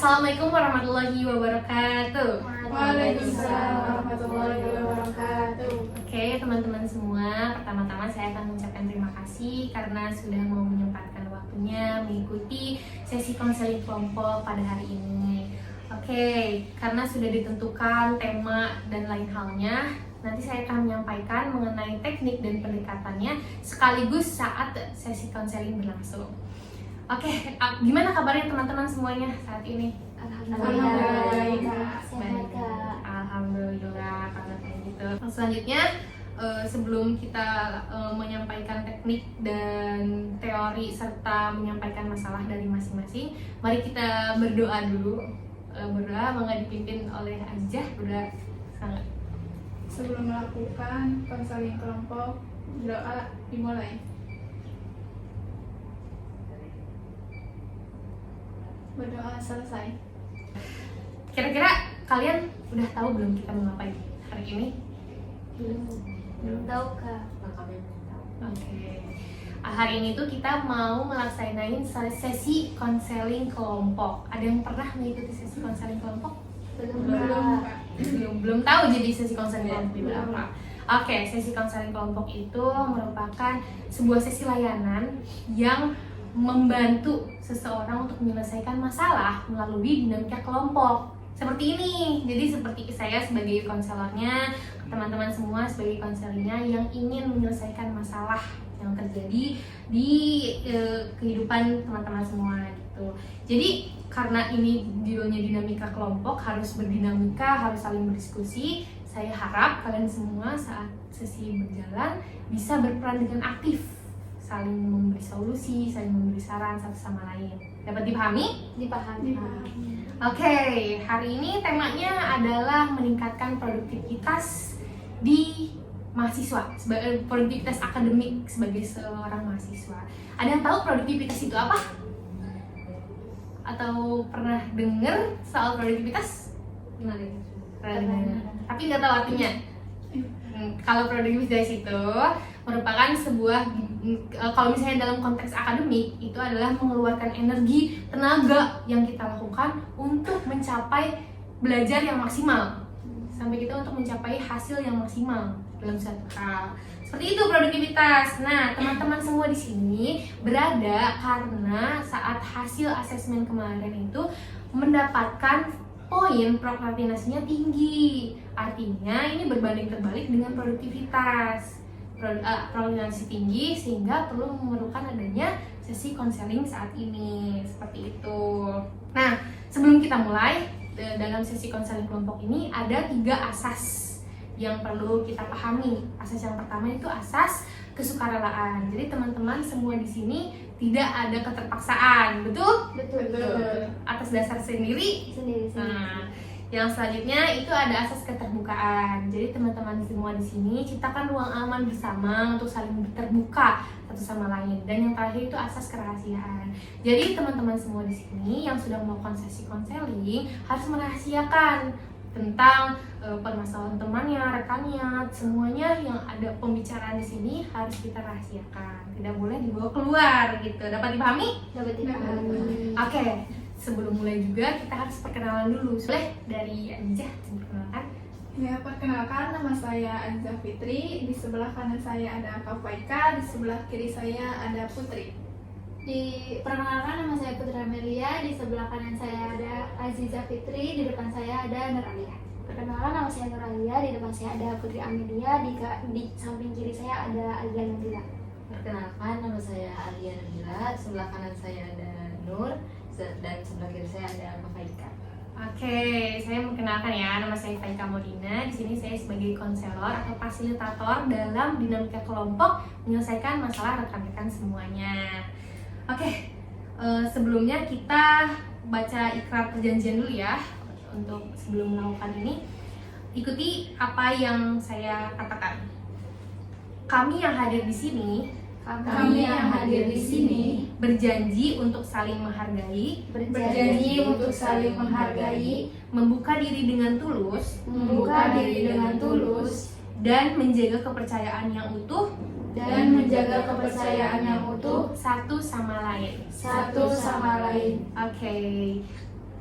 Assalamualaikum warahmatullahi wabarakatuh. Waalaikumsalam warahmatullahi wabarakatuh. Oke teman-teman semua, pertama-tama saya akan mengucapkan terima kasih karena sudah mau menyempatkan waktunya mengikuti sesi konseling kelompok pada hari ini. Oke, karena sudah ditentukan tema dan lain halnya, nanti saya akan menyampaikan mengenai teknik dan pendekatannya sekaligus saat sesi konseling berlangsung. Oke, gimana kabarnya teman-teman semuanya saat ini? Alhamdulillah. Baik. Alhamdulillah karena kayak gitu. Selanjutnya sebelum kita menyampaikan teknik dan teori serta menyampaikan masalah dari masing-masing, mari kita berdoa dulu. Berdoa monggo dipimpin oleh Azizah. Berdoa sangat. Sebelum melakukan konseling kelompok, doa dimulai. Berdoa selesai. Kira-kira kalian udah tahu belum kita mau ngapain hari ini? Belum tahu Kak. Oke. Hari ini tuh kita mau melaksanain sesi konseling kelompok. Ada yang pernah mengikuti sesi konseling kelompok? Belum, Kak. Belum tahu jadi sesi konseling kelompok itu apa. Oke, sesi konseling kelompok itu merupakan sebuah sesi layanan yang membantu seseorang untuk menyelesaikan masalah melalui dinamika kelompok. Seperti ini. Jadi seperti saya sebagai konselornya, teman-teman semua sebagai konselingnya yang ingin menyelesaikan masalah yang terjadi di kehidupan teman-teman semua gitu. Jadi karena ini judulnya dinamika kelompok, harus berdinamika, harus saling berdiskusi. Saya harap kalian semua saat sesi berjalan bisa berperan dengan aktif, saling memberi solusi, saling memberi saran satu sama lain. Dapat dipahami? Dipahami. Oke, hari ini temanya adalah meningkatkan produktivitas di mahasiswa, sebagai produktivitas akademik sebagai seorang mahasiswa. Ada yang tahu produktivitas itu apa? Atau pernah dengar soal produktivitas? Pernah dengar. Tapi nggak tahu artinya. Kalau produktivitas itu merupakan sebuah, kalau misalnya dalam konteks akademik, itu adalah mengeluarkan energi, tenaga yang kita lakukan untuk mencapai belajar yang maksimal, sampai kita untuk mencapai hasil yang maksimal dalam satu hal. Seperti itu produktivitas. Nah, teman-teman semua di sini berada karena saat hasil asesmen kemarin itu mendapatkan poin prokrastinasinya tinggi. Artinya ini berbanding terbalik dengan produktivitas. Prokrastinasi tinggi sehingga perlu memerlukan adanya sesi konseling saat ini. Seperti itu. Nah, sebelum kita mulai dalam sesi konseling kelompok ini ada 3 asas yang perlu kita pahami. Asas yang pertama itu asas kesukarelaan. Jadi teman-teman semua di sini tidak ada keterpaksaan, betul? Betul. Atas dasar sendiri. Nah, yang selanjutnya itu ada asas keterbukaan. Jadi teman-teman semua di sini ciptakan ruang aman bersama untuk saling terbuka satu sama lain. Dan yang terakhir itu asas kerahasiaan. Jadi teman-teman semua di sini yang sudah melakukan sesi konseling harus merahasiakan tentang permasalahan temannya, rekannya, semuanya yang ada pembicaraan di sini harus kita rahasiakan. Tidak boleh dibawa keluar gitu. Dapat dipahami? Dapat dipahami. Oke. Sebelum mulai juga kita harus perkenalan dulu. Boleh dari Azizah diperkenalkan? Ya, perkenalkan, nama saya Azizah Fitri. Di sebelah kanan saya ada Kak Faika, di sebelah kiri saya ada Putri. Perkenalkan, nama saya Putri Amelia. Di sebelah kanan saya ada Azizah Fitri. Di depan saya ada Nur Alia. Perkenalkan, nama saya Nur Alia. Di depan saya ada Putri Amelia. Di samping kiri saya ada Alia Nabila. Perkenalkan, nama saya Alia Nabila. Sebelah kanan saya ada Nur dan sebelah kiri saya ada Kak Faika. Oke, saya memperkenalkan ya, nama saya Faika Modina. Di sini saya sebagai konselor atau fasilitator dalam dinamika kelompok menyelesaikan masalah rekan-rekan semuanya. Oke, sebelumnya kita baca ikrar perjanjian dulu ya. Untuk sebelum melakukan ini, ikuti apa yang saya katakan. Kami yang hadir di sini berjanji untuk saling menghargai, membuka diri dengan tulus, dan menjaga kepercayaan yang utuh satu sama lain. Oke.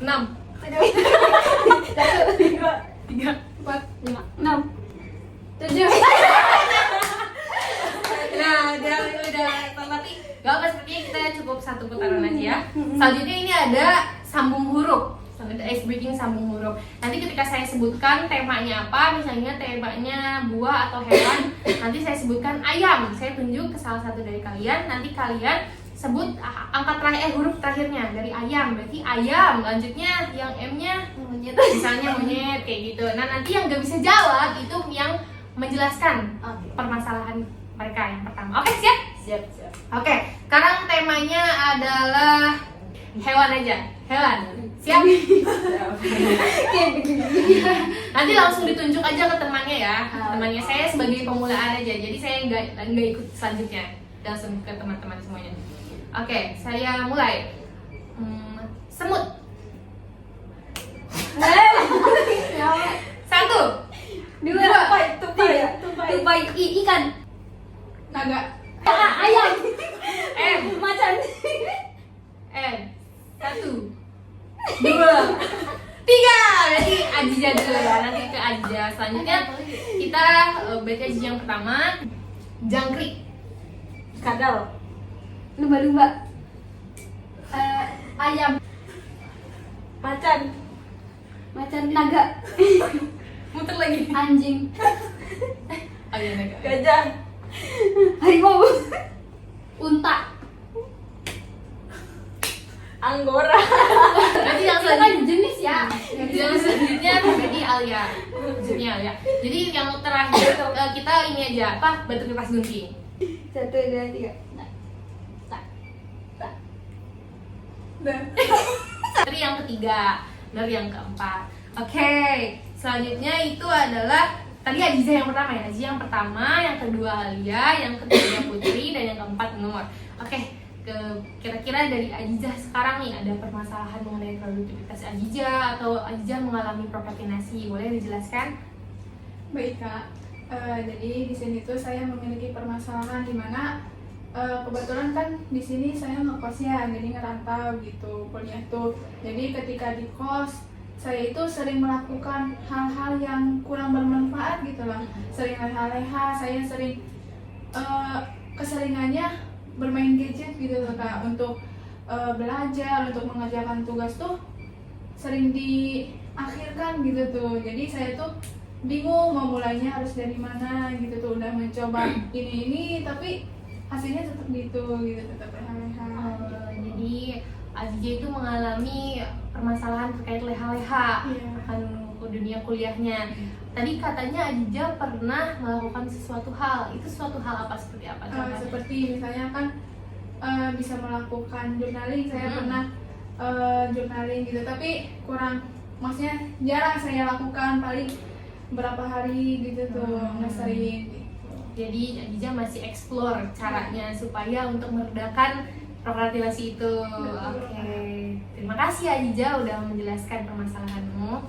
6, 1, 2, 3, 4, 5, 6, 7. Nah, udah, tapi gak apa, sepertinya kita cukup satu putaran aja ya. Selanjutnya ini ada sambung huruf, ada ice breaking sambung huruf. Nanti ketika saya sebutkan temanya apa, misalnya temanya buah atau hewan, nanti saya sebutkan ayam, saya tunjuk ke salah satu dari kalian, nanti kalian sebut angka terakhir, huruf terakhirnya dari ayam, berarti ayam. Lanjutnya yang M-nya Monyet. misalnya monyet, kayak gitu. Nah, nanti yang gak bisa jawab itu yang menjelaskan Oke. permasalahan mereka yang pertama. Oke, siap? Siap, siap. Oke, sekarang temanya adalah hewan aja. Hewan. Siap? Nanti langsung ditunjuk aja ke temannya ya. Temannya saya sebagai pemulaan aja. Jadi saya nggak ikut selanjutnya. Langsung ke teman-teman semuanya. Oke, saya mulai. Semut. 1, 2, Tupai. tupai, ikan, Naga. ayam, M, macan, M. 1, 2, 3. Berarti Aziza dulu ya. Nanti ke Aziza. Selanjutnya kita baca yang pertama. Jangkrik. kadal, lumba-lumba, ayam, macan, naga, Muter lagi. anjing, Oh iya, naga. Gajah. harimau, unta. Anggora. Berarti yang Itu selanjutnya kan jenis ya. yang selanjutnya berarti Alia. Maksudnya Alia. Jadi yang terakhir kita ini aja apa? Batu kertas gunting. 1, 2, 3. Dah. Dari yang ketiga, dari yang keempat. Oke, selanjutnya itu adalah tadi Aziza yang pertama ya, Aziza yang pertama, yang kedua Alia, yang ketiga Putri, dan yang keempat Nur. Oke, kira-kira dari Aziza sekarang nih ada permasalahan mengenai produktivitas Aziza atau Aziza mengalami prokrastinasi, boleh dijelaskan? Baik Kak, jadi di sini tuh saya memiliki permasalahan di mana kebetulan kan di sini saya ngekos ya, jadi ngerantau gitu kuliah tuh. Jadi ketika di kos saya itu sering melakukan hal-hal yang kurang bermanfaat gitu lah. Sering leha-leha, saya sering keseringannya bermain gadget gitu loh Kak. Untuk belajar, untuk mengerjakan tugas tuh sering diakhirkan gitu tuh. Jadi saya tuh bingung mau mulainya harus dari mana gitu tuh. Udah mencoba ini tapi hasilnya tetap gitu, tetap leha-leha. Jadi Aziza itu mengalami permasalahan terkait leha-leha akan dunia kuliahnya. Tadi katanya Aziza pernah melakukan sesuatu hal. Itu suatu hal apa, seperti apa? Seperti misalnya kan bisa melakukan journaling. Saya pernah journaling gitu, tapi kurang, maksudnya jarang saya lakukan, paling berapa hari gitu tuh, nggak sering. Jadi Aziza masih explore caranya supaya untuk meredakan prokrastinasi itu. Oke. Terima kasih Aziza udah menjelaskan permasalahanmu.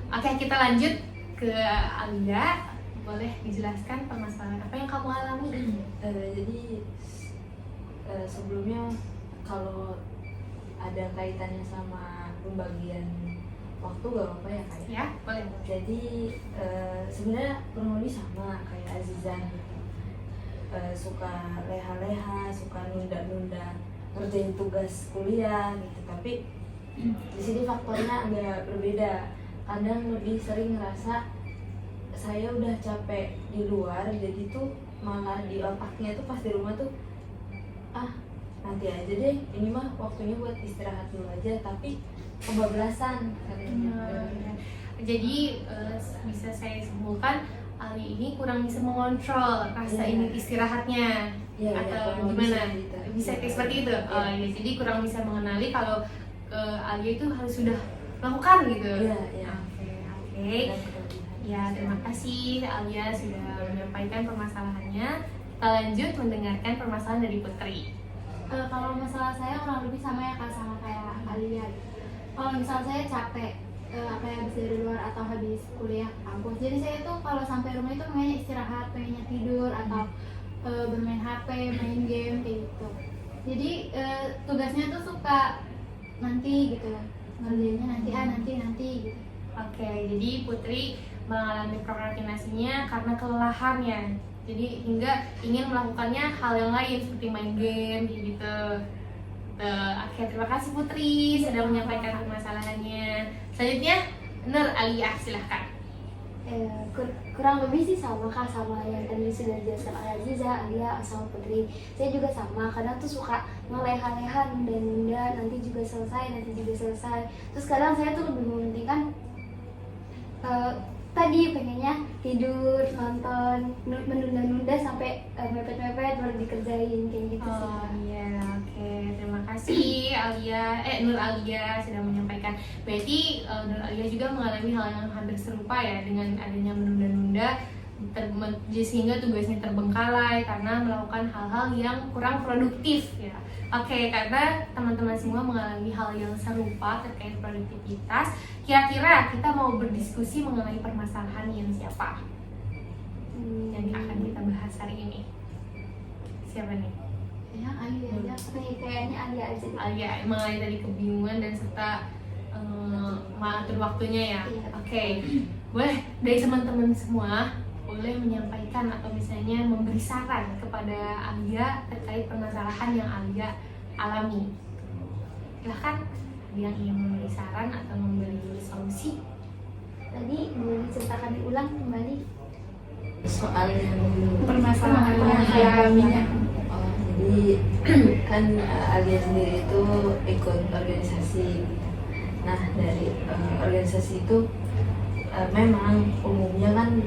Oke, kita lanjut ke Alia. Boleh dijelaskan permasalahan apa yang kamu alami? Jadi sebelumnya kalau ada kaitannya sama pembagian waktu gak apa-apa ya Kak? Ya, boleh. Jadi sebenarnya kurang lebih sama kayak Aziza gitu. Suka leha-leha, suka nunda-nunda ngerjain tugas kuliah gitu. Tapi di sini faktornya agak berbeda. Kadang lebih sering ngerasa saya udah capek di luar, jadi tuh malah di otaknya tuh pas di rumah tuh nanti aja deh, ini mah waktunya buat istirahat dulu aja, tapi kebablasan katanya. Jadi bisa saya simpulkan Ali ini kurang bisa mengontrol rasa ini istirahatnya, atau gimana? Bisa seperti itu. Ya, jadi kurang bisa mengenali kalau Alia itu harus sudah melakukan gitu. Oke. Ya, terima kasih Alia sudah menyampaikan permasalahannya. Kita lanjut mendengarkan permasalahan dari Putri. Kalau masalah saya kurang lebih sama ya Kak, sama kayak Alia. Kalau misal saya capek habis dari luar atau habis kuliah kampus, jadi saya tuh kalau sampai rumah itu pengennya istirahat, pengennya tidur atau bermain HP, main game kayak gitu. Jadi tugasnya tuh suka nanti gitu, ngerjainnya nanti gitu. Oke, jadi Putri mengalami prokrastinasinya karena kelelahan ya. Jadi hingga ingin melakukannya hal yang lain seperti main game gitu. Oke, terima kasih Putri sudah menyampaikan permasalahannya. Selanjutnya Nur Alia, silahkan. Kurang lebih sih sama Kak, sama yang tadi sudah dijelaskan oleh Aziza, Alia, sama Putri. Saya juga sama, kadang tuh suka ngeleha-leha, nunda-nunda, nanti juga selesai. Terus kadang saya tuh lebih mementingkan tadi pengennya tidur, nonton, menunda-nunda sampai mepet-mepet baru dikerjain kayak gitu sih. Oh iya, oke. Terima kasih Nur Alia sudah menyampaikan. Berarti Nur Alia juga mengalami hal yang hampir serupa ya, dengan adanya menunda-nunda sehingga tugasnya terbengkalai karena melakukan hal-hal yang kurang produktif ya. Oke, karena teman-teman semua mengalami hal yang serupa terkait produktivitas, kira-kira kita mau berdiskusi mengenai permasalahan yang siapa? Yang akan kita bahas hari ini. Siapa nih? Ya, Alia aja. Kayaknya Alia aja. Alia, mengenai tadi kebingungan dan serta mengatur waktunya ya. Iya. Oke, boleh dari teman-teman semua boleh menyampaikan atau misalnya memberi saran kepada Alia terkait permasalahan yang Alia alami. Silahkan, ada yang ingin memberi saran atau memberi solusi. Tadi boleh diceritakan diulang kembali Soal yang Permasalahan yang saya alaminya. Jadi kan Alia sendiri itu ikut organisasi. Nah, dari organisasi itu memang umumnya kan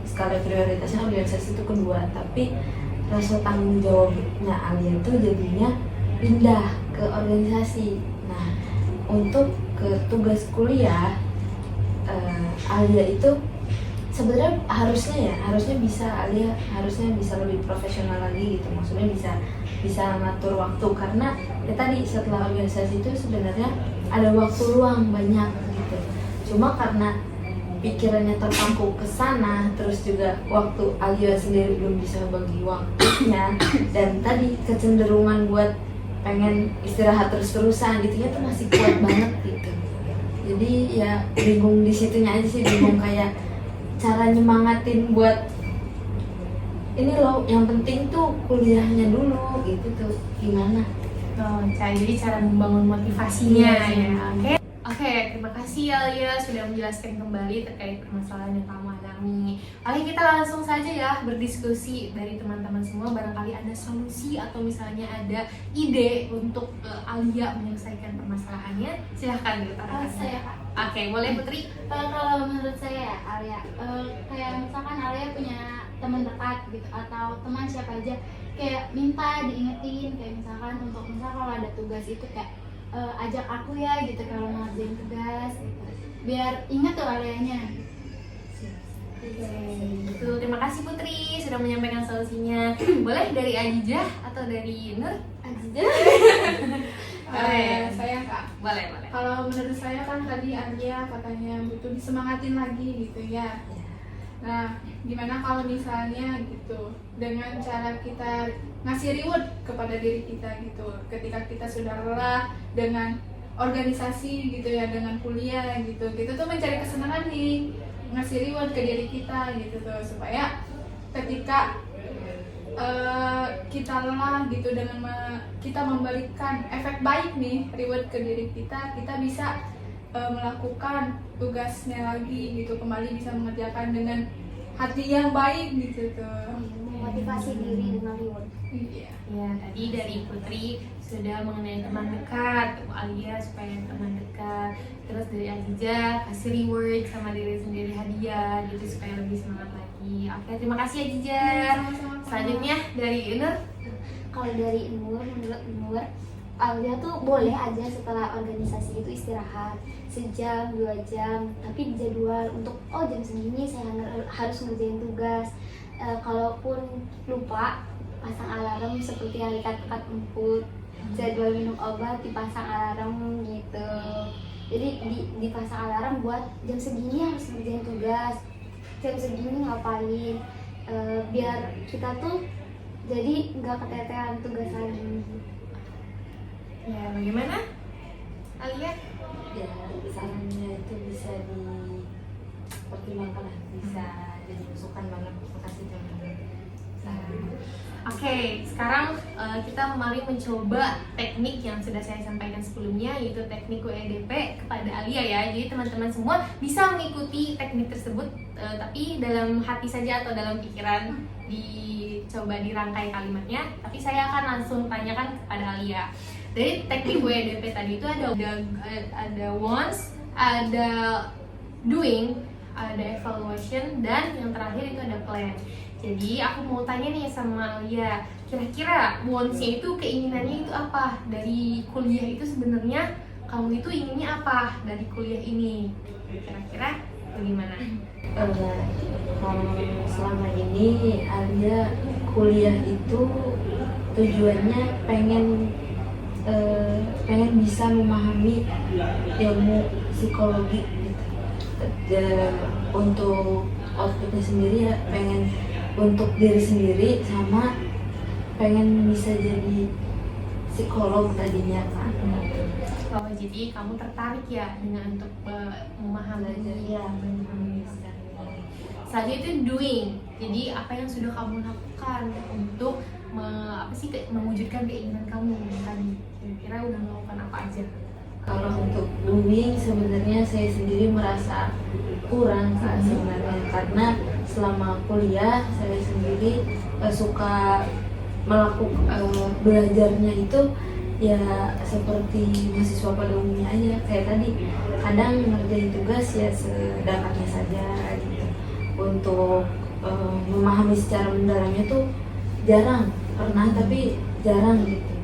skala prioritasnya organisasi itu kedua, tapi rasa tanggung jawabnya Alia itu jadinya pindah ke organisasi. Nah, untuk ke tugas kuliah Alia itu sebenarnya harusnya bisa Alia harusnya bisa lebih profesional lagi gitu, maksudnya bisa ngatur waktu, karena ya tadi setelah organisasi itu sebenarnya ada waktu luang banyak gitu, cuma karena pikirannya terpaku ke sana, terus juga waktu Alia sendiri belum bisa bagi waktunya, dan tadi kecenderungan buat pengen istirahat terus-terusan gitu ya tuh masih kuat banget gitu. Jadi ya bingung di situnya aja sih, bingung kayak cara nyemangatin buat ini loh, yang penting tuh kuliahnya dulu gitu tuh gimana. Oh, jadi cara membangun motivasinya Iya, ya. Oke, terima kasih Alia sudah menjelaskan kembali terkait permasalahan yang kamu alami. Oke, kita langsung saja ya berdiskusi dari teman-teman semua. Barangkali ada solusi atau misalnya ada ide untuk Alia menyelesaikan permasalahannya. Silahkan diutarakan. Saya Kak. Oke, boleh Putri? Kalau menurut saya ya Alia, kayak misalkan Alia punya teman dekat gitu atau teman siapa aja, kayak minta diingetin, kayak misalkan misal kalau ada tugas itu kayak ajak aku ya gitu kalau ngerjain tugas gitu. Biar ingat tuh Alianya. Betul, terima kasih Putri sudah menyampaikan solusinya. Boleh dari Ajijah atau dari Nur? Aja. Saya Kak, Boleh. kalau menurut saya kan tadi Alia katanya butuh disemangatin lagi gitu ya. Nah, gimana kalau misalnya gitu dengan cara kita ngasih reward kepada diri kita gitu, ketika kita sudah lelah dengan organisasi gitu ya, dengan kuliah gitu, kita tuh mencari kesenangan nih, ngasih reward ke diri kita gitu tuh, supaya ketika kita lelah gitu dengan kita memberikan efek baik nih reward ke diri kita bisa melakukan tugasnya lagi gitu, kembali bisa mengerjakan dengan hati yang baik gitu tuh. Memotivasi diri dengan reward. Iya. Ya, tadi dari Putri sudah mengenai teman dekat, Alia supaya teman dekat. Terus dari Ajijah kasih reward sama diri sendiri, hadiah gitu supaya lebih semangat lagi. Oke, terima kasih Ajijah. Sama-sama. Selanjutnya dari Nur. Kalau dari menurut Nur, Alia tuh boleh aja setelah organisasi itu istirahat sejam 2 jam, tapi dijadwal untuk jam segini saya harus ngerjain tugas. Kalaupun lupa, pasang alarm seperti yang dikatakan Emput, jadwal minum obat dipasang alarm gitu. Jadi dipasang alarm buat jam segini harus ngerjain tugas, jam segini ngapain, biar kita tuh jadi nggak keteteran tugas lagi. Ya, bagaimana? Alia? Ya sarannya itu bisa dipertimbangkan lah, bisa jadi masukan banget. Terima kasih teman-teman. Oke, sekarang kita mari mencoba teknik yang sudah saya sampaikan sebelumnya, yaitu teknik WEDP kepada Alia ya. Jadi teman-teman semua bisa mengikuti teknik tersebut, tapi dalam hati saja atau dalam pikiran, dicoba dirangkai kalimatnya. Tapi saya akan langsung tanyakan kepada Alia. Dari teknik WEDP tadi itu ada wants, ada doing, ada evaluation, dan yang terakhir itu ada plan. Jadi aku mau tanya nih sama Alia, kira-kira wants-nya itu keinginannya itu apa? Dari kuliah itu sebenarnya kamu itu inginnya apa dari kuliah ini? Kira-kira bagaimana? Kalau selama ini Alia kuliah itu tujuannya pengen bisa memahami ilmu psikologi gitu. Untuk outputnya sendiri ya pengen untuk diri sendiri, sama pengen bisa jadi psikolog tadinya kan. Oh, jadi kamu tertarik ya dengan untuk memahami Ya, Selanjutnya itu doing. Jadi apa yang sudah kamu lakukan untuk mewujudkan keinginan kamu tadi? Kira-kira udah melakukan apa aja? Kalau untuk doing sebenarnya saya sendiri merasa kurang Kak, sebenarnya, karena selama kuliah saya sendiri suka melakukan belajarnya itu ya seperti mahasiswa pada umumnya aja, kayak tadi kadang ngerjain tugas ya sedapatnya saja gitu. Untuk memahami secara mendalamnya tuh jarang, pernah tapi jarang gitu.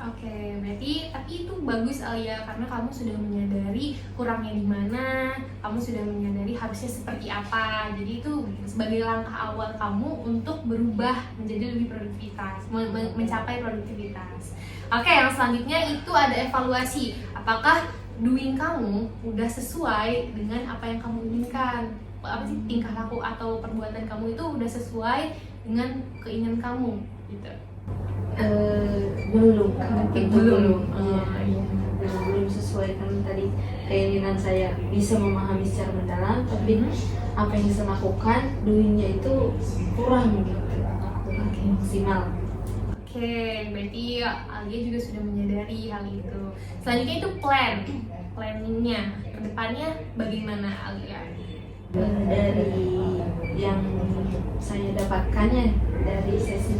Oke, berarti tapi itu bagus Alia, karena kamu sudah menyadari kurangnya di mana, kamu sudah menyadari harusnya seperti apa. Jadi itu sebagai langkah awal kamu untuk berubah menjadi lebih produktivitas, mencapai produktivitas. Oke, yang selanjutnya itu ada evaluasi. Apakah doing kamu udah sesuai dengan apa yang kamu inginkan? Apa sih tingkah laku atau perbuatan kamu itu udah sesuai dengan keinginan kamu gitu? Belum. Iya. Belum sesuai kan tadi keinginan saya bisa memahami secara mendalam, tapi apa yang bisa lakukan doingnya itu kurang gitu, kurang maksimal. Oke, berarti Alia juga sudah menyadari hal itu. Selanjutnya itu planningnya kedepannya bagaimana Alia? Dari yang saya dapatkannya dari sesi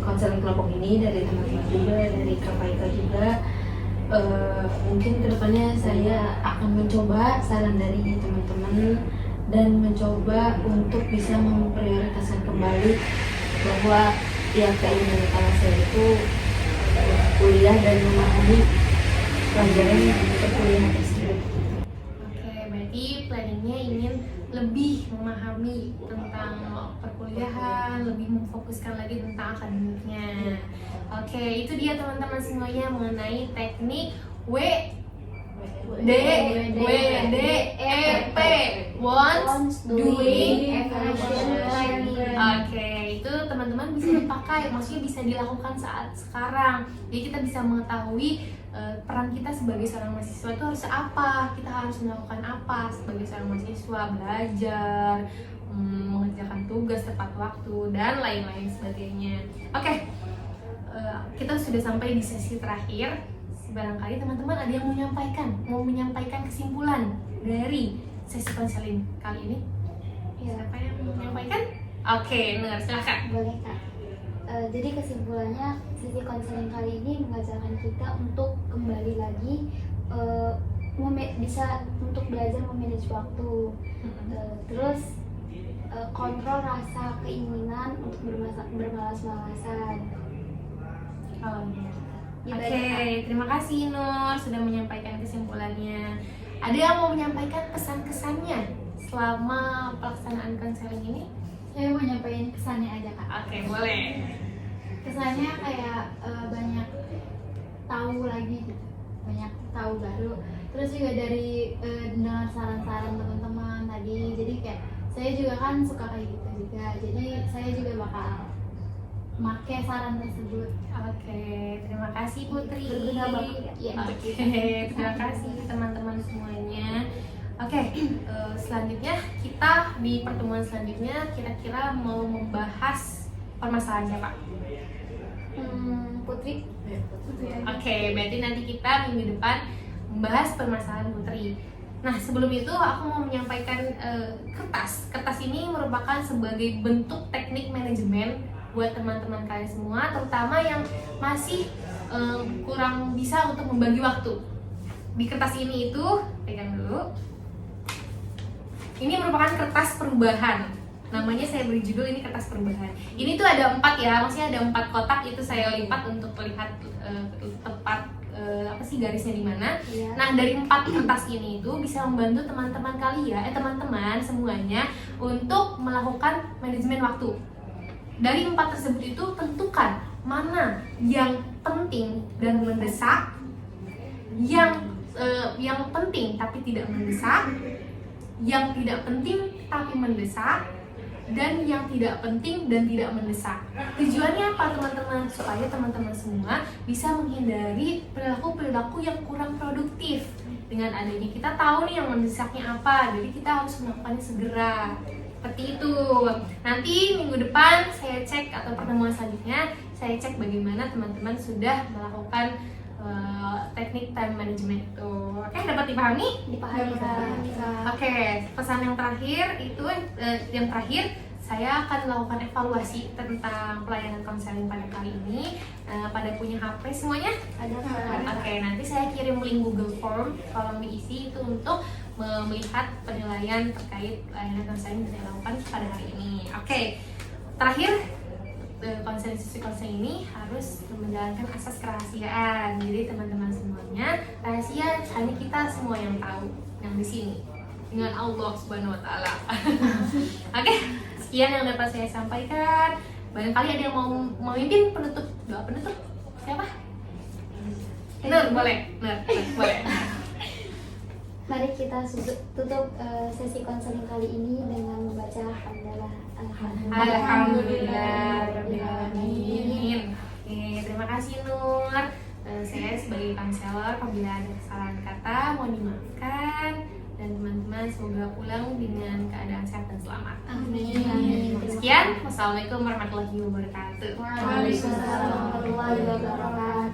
konseling kelompok ini, dari teman-teman juga, dari KPIK juga, mungkin kedepannya saya akan mencoba saran dari teman-teman dan mencoba untuk bisa memprioritaskan kembali bahwa ya keinginan utama saya itu kuliah dan memahami pelajaran di perkuliahan tersebut. Oke, berarti planningnya ingin lebih memahami tentang perkuliahan, lebih memfokuskan lagi tentang akademiknya. Oke, itu dia teman-teman semuanya mengenai teknik WDEP, wants, doing, evaluation, planning. Oke, itu teman-teman bisa dipakai, maksudnya bisa dilakukan saat sekarang. Jadi kita bisa mengetahui peran kita sebagai seorang mahasiswa itu harus apa, kita harus melakukan apa sebagai seorang mahasiswa, belajar, mengerjakan tugas tepat waktu, dan lain-lain sebagainya. Oke, kita sudah sampai di sesi terakhir. Barangkali teman-teman ada yang mau menyampaikan kesimpulan dari sesi konseling kali ini. Siapa yang mau menyampaikan? Oke, Nur, silahkan. Boleh Kak. Jadi kesimpulannya sesi konseling kali ini mengajarkan kita untuk kembali lagi bisa untuk belajar memanage waktu, terus kontrol rasa keinginan untuk bermalas-malasan. Oke, terima kasih Nur sudah menyampaikan kesimpulannya. Ada yang mau menyampaikan pesan-kesannya selama pelaksanaan konseling ini? Saya mau nyampaikan kesannya aja Kak. Oke, boleh. Kesannya kayak banyak tahu lagi gitu, banyak tahu baru. Terus juga dari dengar saran-saran teman-teman tadi, jadi kayak saya juga kan suka kayak gitu juga. Jadi saya juga bakal make saran tersebut. Oke, terima kasih Putri. Berguna banget ya. Oke, terima kasih teman-teman semuanya. Oke, selanjutnya kita di pertemuan selanjutnya kira-kira mau membahas permasalahan siapa? Putri. Oke, berarti nanti kita minggu depan membahas permasalahan Putri. Nah, sebelum itu aku mau menyampaikan kertas. Kertas ini merupakan sebagai bentuk teknik manajemen buat teman-teman kalian semua, terutama yang masih kurang bisa untuk membagi waktu. Di kertas ini itu, pegang dulu. Ini merupakan kertas perubahan. Namanya saya beri judul ini kertas perubahan. Ini tuh ada 4 ya, maksudnya ada 4 kotak, itu saya lipat untuk melihat tepat apa sih garisnya di mana. Iya. Nah, dari 4 kertas ini itu bisa membantu teman-teman kalian, teman-teman semuanya untuk melakukan manajemen waktu. Dari 4 tersebut itu tentukan mana yang penting dan mendesak, yang penting tapi tidak mendesak, yang tidak penting tapi mendesak, dan yang tidak penting dan tidak mendesak. Tujuannya apa teman-teman? Supaya teman-teman semua bisa menghindari perilaku-perilaku yang kurang produktif. Dengan adanya kita tahu nih yang mendesaknya apa, jadi kita harus melakukannya segera. Seperti itu. Nanti minggu depan saya cek, atau pertemuan selanjutnya saya cek bagaimana teman-teman sudah melakukan teknik time management itu. Oke, dapat dipahami? Dipahami Kak. Oke, pesan yang terakhir itu saya akan melakukan evaluasi tentang pelayanan konseling pada kali ini. Pada punya HP semuanya? Ada Oke, nanti saya kirim link Google Form, tolong diisi itu untuk melihat penilaian terkait layanan konseling yang saya lakukan pada hari ini. Oke, terakhir konseling ini harus menjalankan asas kerahasiaan. Jadi teman-teman semuanya, rahasia hanya kita semua yang tahu yang di sini dengan Allah Subhanahu Wa Taala. Oke, sekian yang dapat saya sampaikan. Barangkali ada yang mau memimpin penutup, doa penutup. Siapa? Nur, boleh. Nur, boleh. Mari kita tutup sesi konseling kali ini dengan membaca hamdalah. Alhamdulillahirrahmanirrahim. Oke, terima kasih Nur. Saya sebagai konselor, apabila ada kesalahan kata mohon dimaafkan, dan teman-teman semoga pulang dengan keadaan sehat dan selamat. Amin. Sekian, wassalamualaikum warahmatullahi wabarakatuh. Waalaikumsalam warahmatullahi wabarakatuh.